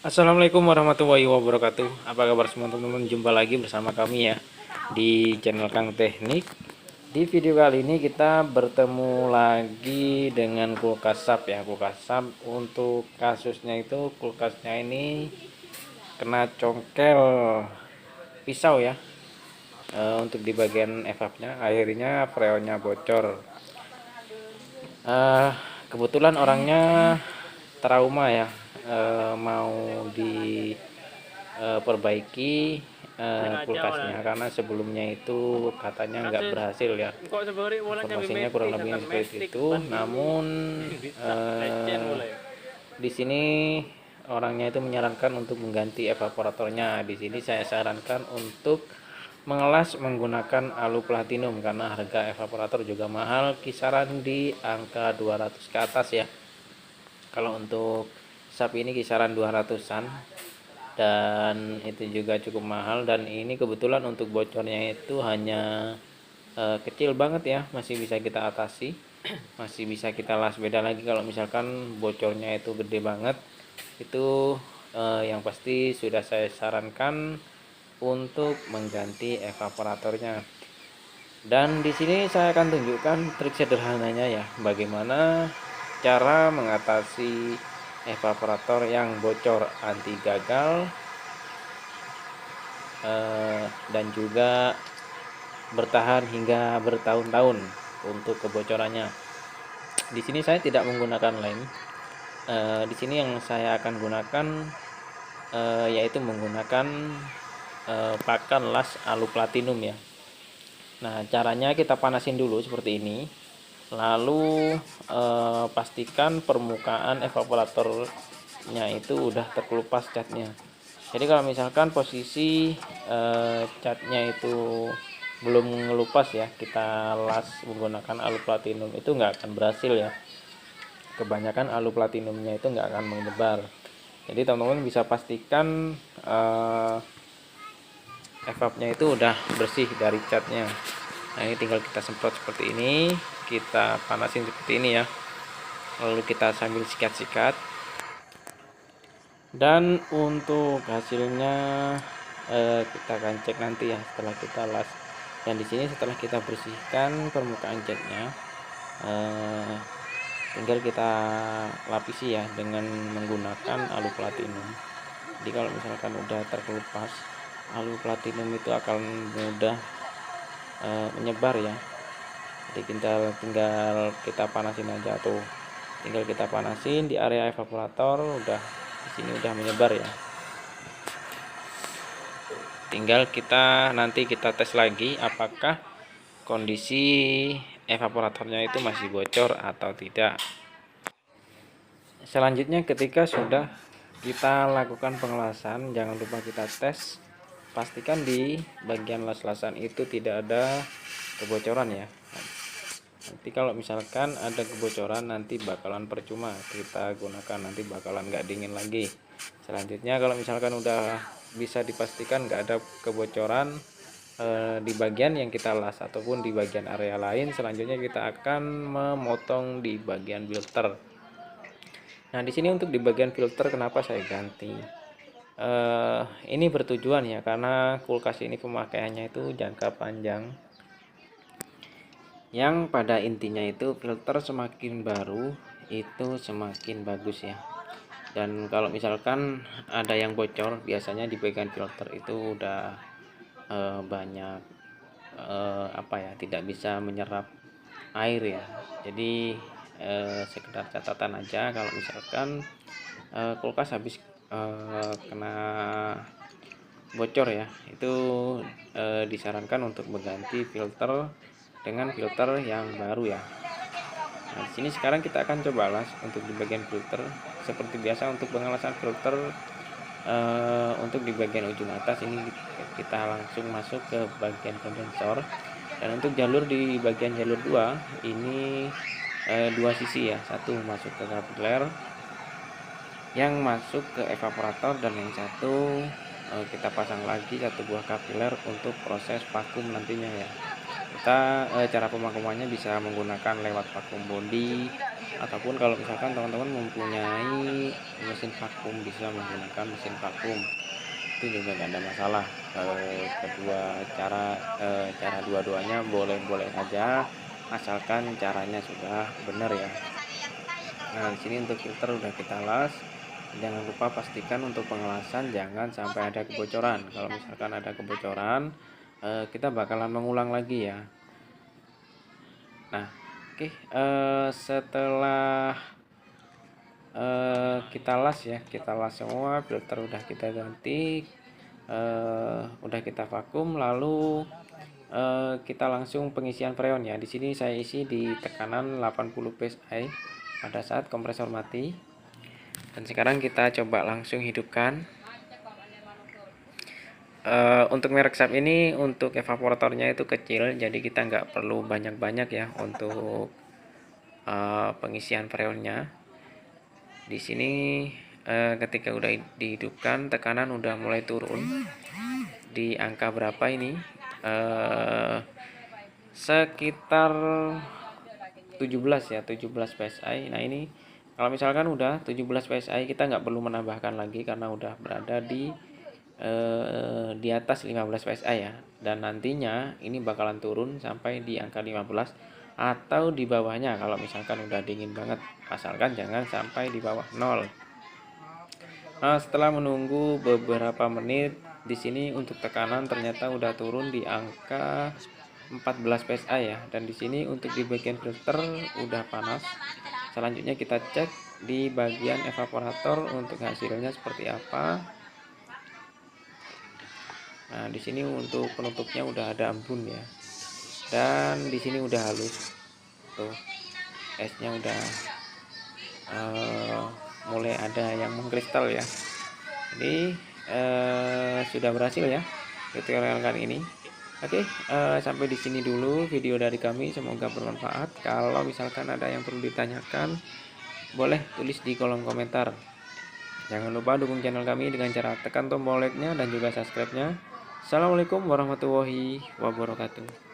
Assalamualaikum warahmatullahi wabarakatuh. Apa kabar semua teman-teman? Jumpa lagi bersama kami ya di channel Kang Teknik. Di video kali ini kita bertemu lagi dengan kulkas SAP ya. Kulkas SAP untuk kasusnya itu kulkasnya ini kena congkel pisau ya. Untuk di bagian evapnya akhirnya freonnya bocor. Eh, Kebetulan orangnya trauma ya, mau diperbaiki kulkasnya karena sebelumnya itu katanya nggak berhasil ya, informasinya kurang lebihnya seperti itu. Namun di sini orangnya itu menyarankan untuk mengganti evaporatornya. Di sini saya sarankan untuk mengelas menggunakan alu platinum karena harga evaporator juga mahal, kisaran di angka 200 ke atas ya. Kalau untuk SAP ini kisaran 200-an, dan itu juga cukup mahal. Dan ini kebetulan untuk bocornya itu hanya kecil banget ya, masih bisa kita atasi, masih bisa kita las. Beda lagi kalau misalkan bocornya itu gede banget, itu yang pasti sudah saya sarankan untuk mengganti evaporatornya. Dan di sini saya akan tunjukkan trik sederhananya ya, bagaimana cara mengatasi evaporator yang bocor anti gagal dan juga bertahan hingga bertahun-tahun untuk kebocorannya. Di sini saya tidak menggunakan lem. Di sini yang saya akan gunakan yaitu menggunakan pakan las alu platinum ya. Nah, caranya kita panasin dulu seperti ini. Lalu pastikan permukaan evaporatornya itu udah terkelupas catnya. Jadi kalau misalkan posisi catnya itu belum ngelupas ya, kita las menggunakan alu platinum, itu nggak akan berhasil ya. Kebanyakan alu platinumnya itu nggak akan menyebar. Jadi teman-teman bisa pastikan evapnya itu udah bersih dari catnya. Nah, ini tinggal kita semprot seperti ini, kita panasin seperti ini ya, lalu kita sambil sikat-sikat. Dan untuk hasilnya kita akan cek nanti ya setelah kita las. Dan di sini setelah kita bersihkan permukaan catnya, tinggal kita lapisi ya dengan menggunakan alu platinum. Jadi kalau misalkan udah terkelupas, alu platinum itu akan mudah menyebar ya. Jadi tinggal kita panasin aja tuh, tinggal kita panasin di area evaporator, udah di sini udah menyebar ya. Tinggal nanti kita tes lagi apakah kondisi evaporatornya itu masih bocor atau tidak. Selanjutnya ketika sudah kita lakukan pengelasan, jangan lupa kita tes, pastikan di bagian las-lasan itu tidak ada kebocoran ya. Nanti kalau misalkan ada kebocoran, nanti bakalan percuma kita gunakan, nanti bakalan nggak dingin lagi. Selanjutnya kalau misalkan udah bisa dipastikan nggak ada kebocoran di bagian yang kita las ataupun di bagian area lain, selanjutnya kita akan memotong di bagian filter. Nah, di sini untuk di bagian filter kenapa saya ganti? Ini bertujuan ya, karena kulkas ini pemakaiannya itu jangka panjang. Yang pada intinya itu filter semakin baru itu semakin bagus ya. Dan kalau misalkan ada yang bocor, biasanya di bagian filter itu udah banyak apa ya, tidak bisa menyerap air ya. Jadi sekedar catatan aja, kalau misalkan kulkas habis kena bocor ya, itu disarankan untuk mengganti filter dengan filter yang baru ya. Nah, di sini sekarang kita akan coba las untuk di bagian filter. Seperti biasa untuk pengelasan filter, untuk di bagian ujung atas ini kita langsung masuk ke bagian kondensor. Dan untuk jalur di bagian jalur 2 ini dua sisi ya, satu masuk ke kapiler yang masuk ke evaporator, dan yang satu kita pasang lagi satu buah kapiler untuk proses vakum nantinya ya. Kita cara pemakumannya bisa menggunakan lewat vakum body ataupun kalau misalkan teman-teman mempunyai mesin vakum bisa menggunakan mesin vakum, itu juga nggak ada masalah. Kedua cara dua-duanya boleh-boleh saja, asalkan caranya sudah benar ya. Nah, di sini untuk filter udah kita las. Jangan lupa pastikan untuk pengelasan jangan sampai ada kebocoran. Kalau misalkan ada kebocoran, kita bakalan mengulang lagi ya. Nah, oke, setelah kita las ya, kita las semua, filter udah kita ganti, udah kita vakum, lalu kita langsung pengisian freon ya. Di sini saya isi di tekanan 80 psi pada saat kompresor mati. Dan sekarang kita coba langsung hidupkan. Untuk merek SAP ini untuk evaporatornya itu kecil, jadi kita nggak perlu banyak-banyak ya untuk pengisian freonnya. Di sini ketika udah dihidupkan, tekanan udah mulai turun di angka berapa ini, sekitar 17 ya, 17 psi. Nah, ini kalau misalkan udah 17 psi, kita nggak perlu menambahkan lagi karena udah berada di atas 15 psi ya. Dan nantinya ini bakalan turun sampai di angka 15 atau di bawahnya kalau misalkan udah dingin banget, asalkan jangan sampai di bawah 0. Nah, setelah menunggu beberapa menit, di sini untuk tekanan ternyata udah turun di angka 14 psi ya. Dan di sini untuk di bagian filter udah panas. Selanjutnya kita cek di bagian evaporator untuk hasilnya seperti apa. Nah, di sini untuk penutupnya udah ada embun ya. Dan di sini udah halus. Tuh, esnya udah mulai ada yang mengkristal ya. Jadi sudah berhasil ya tutorial kali ini. Oke, sampai di sini dulu video dari kami, semoga bermanfaat. Kalau misalkan ada yang perlu ditanyakan, boleh tulis di kolom komentar. Jangan lupa dukung channel kami dengan cara tekan tombol like-nya dan juga subscribe-nya. Assalamualaikum warahmatullahi wabarakatuh.